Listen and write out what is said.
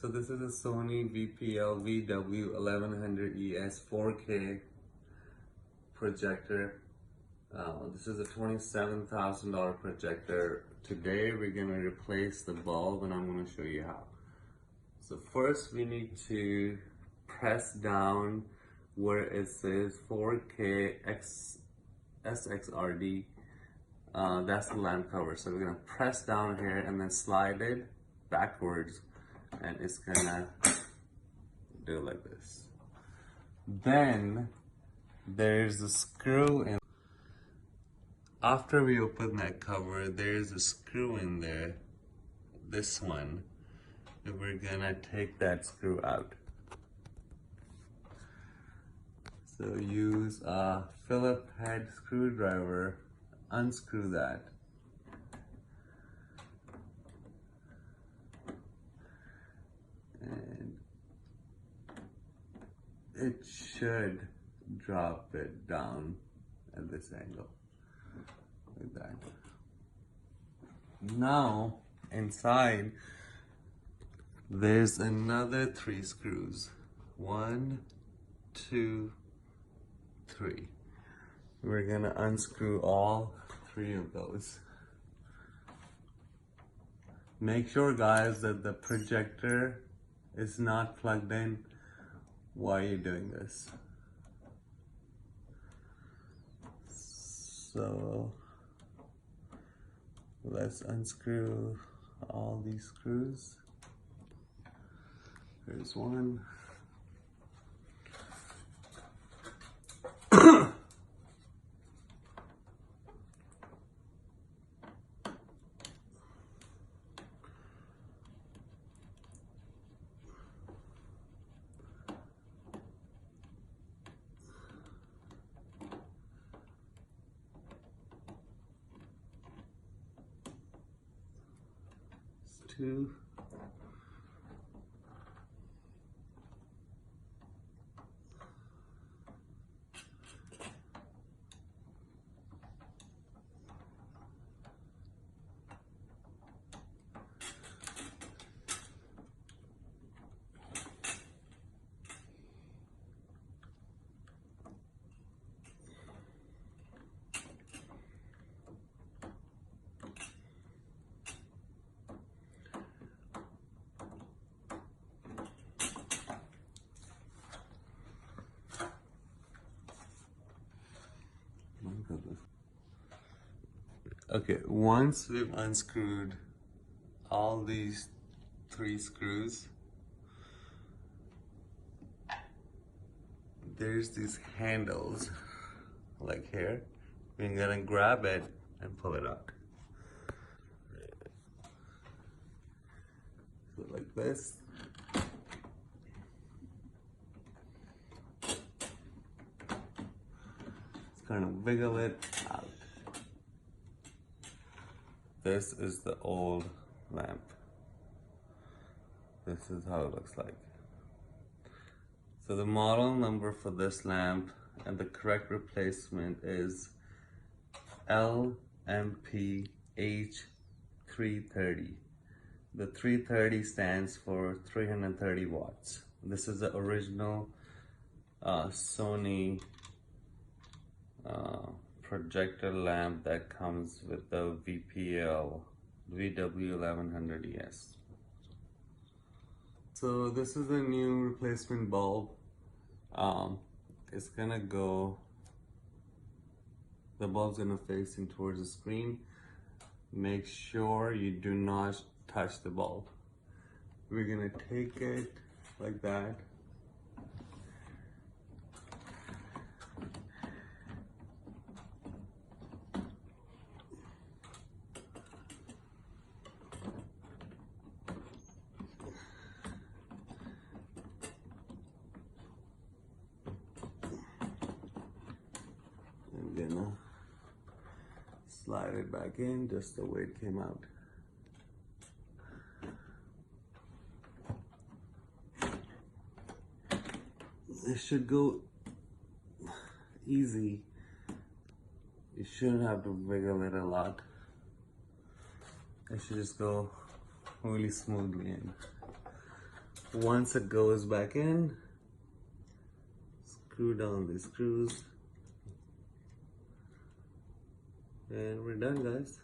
So this is a Sony VPL VW 1100 ES 4K projector. This is a $27,000 projector. Today we're going to replace the bulb and I'm going to show you how. So first we need to press down where it says 4K SXRD. That's the lamp cover. So we're going to press down here and then slide it backwards and it's going to do like this. Then there's a screw in. After we open that cover, there's a screw in there, this one, and we're gonna take that screw out. So use a Phillips head screwdriver, unscrew that. And it should drop it down at this angle. Like that. Now inside there's another 3 screws. 1, 2, 3. We're gonna unscrew all 3 of those. Make sure, guys, that the projector is not plugged in while you're doing this. So let's unscrew all these screws. There's one. Two. Okay, once we've unscrewed all these 3 screws, there's these handles like here. We're gonna grab it and pull it out. So like this. Just kind of wiggle it out. This is the old lamp. This is how it looks like. So the model number for this lamp and the correct replacement is LMPH330. The 330 stands for 330 watts. This is the original Sony projector lamp that comes with the VPL VW 1100 ES. So this is a new replacement bulb. It's gonna go, the bulb's gonna face in towards the screen. Make sure you do not touch the bulb. We're gonna take it like that. I'm gonna slide it back in just the way it came out. It should go easy. You shouldn't have to wiggle it a lot. It should just go really smoothly in. Once it goes back in, screw down the screws, and we're done, guys.